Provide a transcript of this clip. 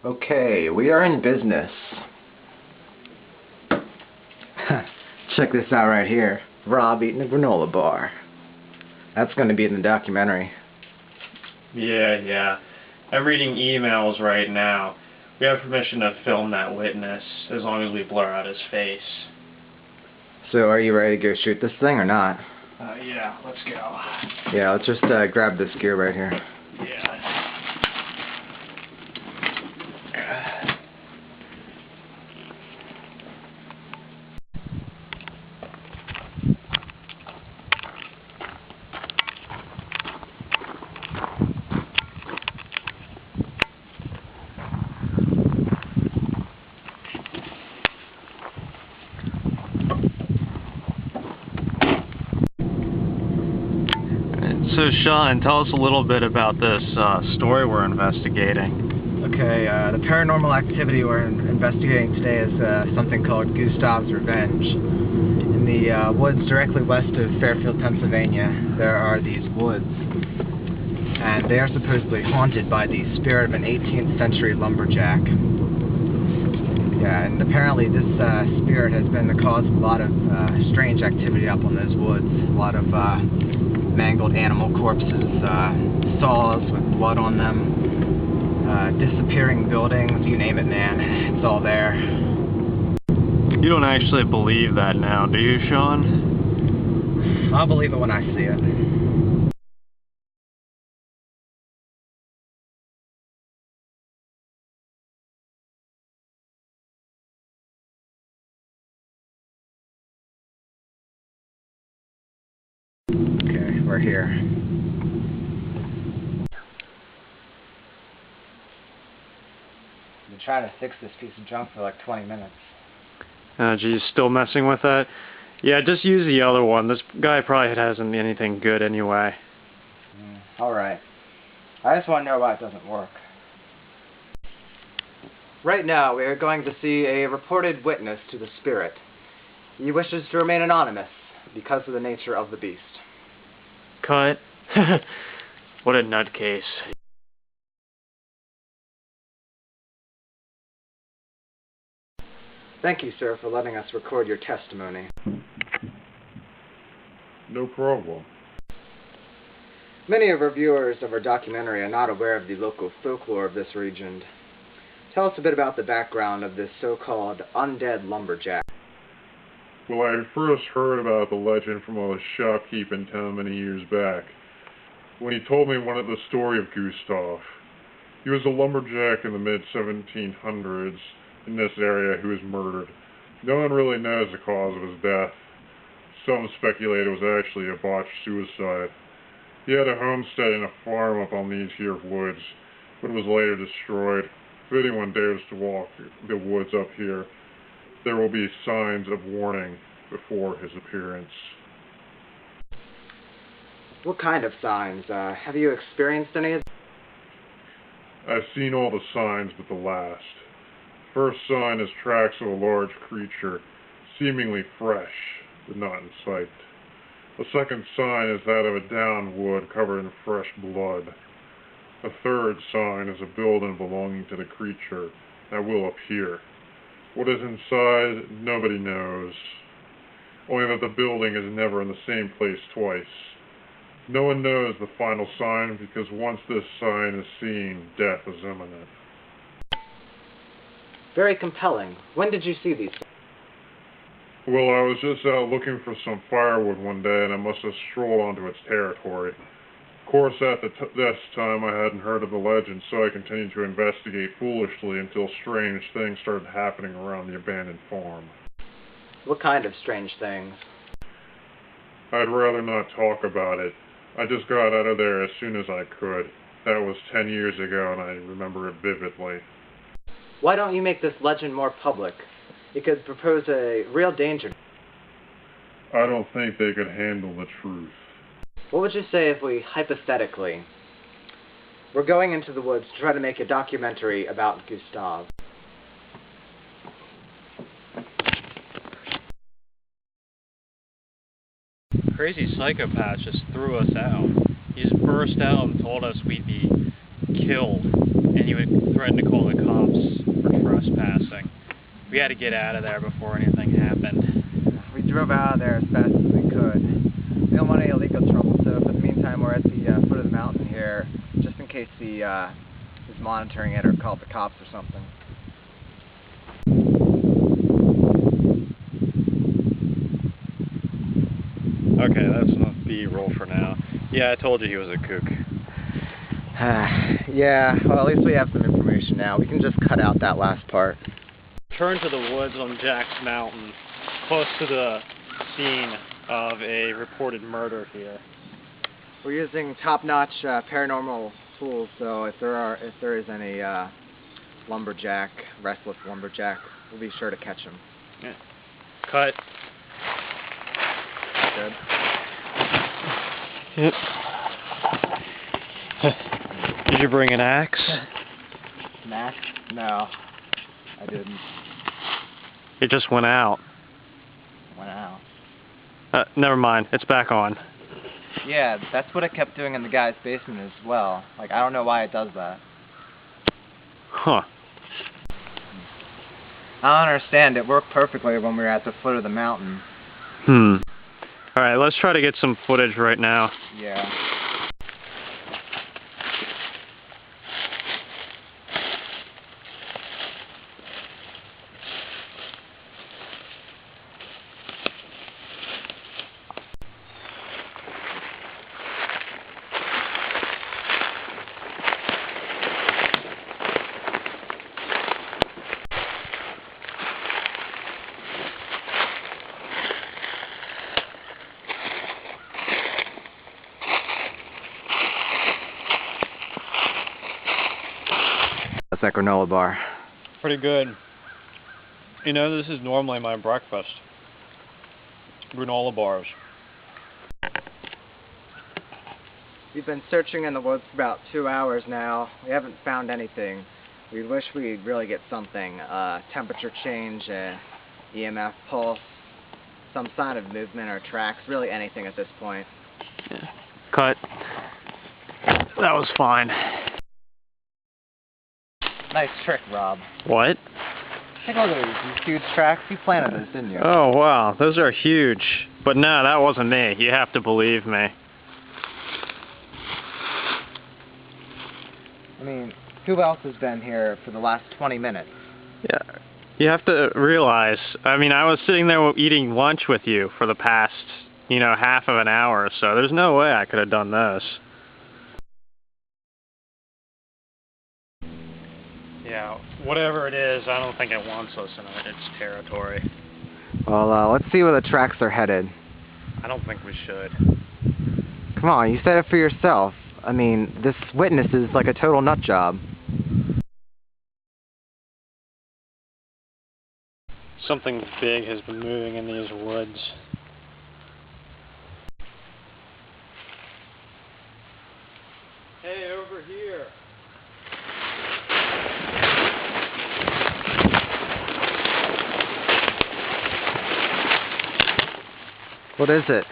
Okay, we are in business. Check this out right here. Rob eating a granola bar. That's going to be in the documentary. Yeah. I'm reading emails right now. We have permission to film that witness as long as we blur out his face. So are you ready to go shoot this thing or not? Yeah, let's go. Yeah, let's just grab this gear right here. Yeah. So Sean, tell us a little bit about this story we're investigating. Okay, the paranormal activity we're investigating today is something called Gustav's Revenge. In the woods directly west of Fairfield, Pennsylvania, there are these woods, and they are supposedly haunted by the spirit of an 18th century lumberjack. Yeah, and apparently this spirit has been the cause of a lot of strange activity up on those woods. A lot of mangled animal corpses, saws with blood on them, disappearing buildings, you name it, man. It's all there. You don't actually believe that now, do you, Sean? I'll believe it when I see it. Okay, we're here. I've been trying to fix this piece of junk for like 20 minutes. Geez, still messing with that? Yeah, just use the other one. This guy probably hasn't anything good anyway. Alright. I just want to know why it doesn't work. Right now, we are going to see a reported witness to the spirit. He wishes to remain anonymous because of the nature of the beast. Cut. What a nutcase. Thank you, sir, for letting us record your testimony. No problem. Many of our viewers of our documentary are not aware of the local folklore of this region. Tell us a bit about the background of this so-called undead lumberjack. Well, I first heard about the legend from a shopkeep in town many years back, when he told me the story of Gustav. He was a lumberjack in the mid-1700s in this area who was murdered. No one really knows the cause of his death. Some speculate it was actually a botched suicide. He had a homestead and a farm up on these here woods, but it was later destroyed. If anyone dares to walk the woods up here, there will be signs of warning before his appearance. What kind of signs? Have you experienced any of them? I've seen all the signs but the last. First sign is tracks of a large creature, seemingly fresh, but not in sight. The second sign is that of a downed wood covered in fresh blood. The third sign is a building belonging to the creature that will appear. What is inside, nobody knows. Only that the building is never in the same place twice. No one knows the final sign because once this sign is seen, death is imminent. Very compelling. When did you see these? Well, I was just out looking for some firewood one day and I must have strolled onto its territory. Of course, at this time I hadn't heard of the legend, so I continued to investigate foolishly until strange things started happening around the abandoned farm. What kind of strange things? I'd rather not talk about it. I just got out of there as soon as I could. That was 10 years ago and I remember it vividly. Why don't you make this legend more public? It could propose a real danger. I don't think they could handle the truth. What would you say if we, hypothetically, we're going into the woods to try to make a documentary about Gustav? Crazy psychopath just threw us out. He just burst out and told us we'd be killed. and he would threaten to call the cops for trespassing. We had to get out of there before anything happened. We drove out of there as fast as we could. We don't want any illegal trouble, so for the meantime we're at the foot of the mountain here, just in case he is monitoring it or called the cops or something. Okay, that's enough B-roll for now. Yeah, I told you he was a kook. Yeah, well at least we have some information now. We can just cut out that last part. Turn to the woods on Jack's Mountain, close to the scene of a reported murder here. We're using top-notch paranormal tools, so if there is any restless lumberjack, we'll be sure to catch him. Yeah. Cut. Good. Yep. Did you bring an axe? An axe? No, I didn't. It just went out. Went out. Never mind. It's back on. Yeah, that's what it kept doing in the guy's basement as well. Like, I don't know why it does that. Huh. I don't understand. It worked perfectly when we were at the foot of the mountain. Alright, let's try to get some footage right now. Yeah. That's that granola bar. Pretty good. You know, this is normally my breakfast. Granola bars. We've been searching in the woods for about 2 hours now. We haven't found anything. We wish we'd really get something. Temperature change, EMF pulse, some sign of movement or tracks, really anything at this point. Yeah. Cut. That was fine. Nice trick, Rob. What? Take a look at these huge tracks. You planted those, didn't you? Oh, wow. Those are huge. But no, that wasn't me. You have to believe me. I mean, who else has been here for the last 20 minutes? Yeah. You have to realize, I mean, I was sitting there eating lunch with you for the past, half of an hour, so there's no way I could have done this. Yeah, whatever it is, I don't think it wants us in its territory. Well, let's see where the tracks are headed. I don't think we should. Come on, you said it for yourself. I mean, this witness is like a total nut job. Something big has been moving in these woods. Hey, over here. What is it?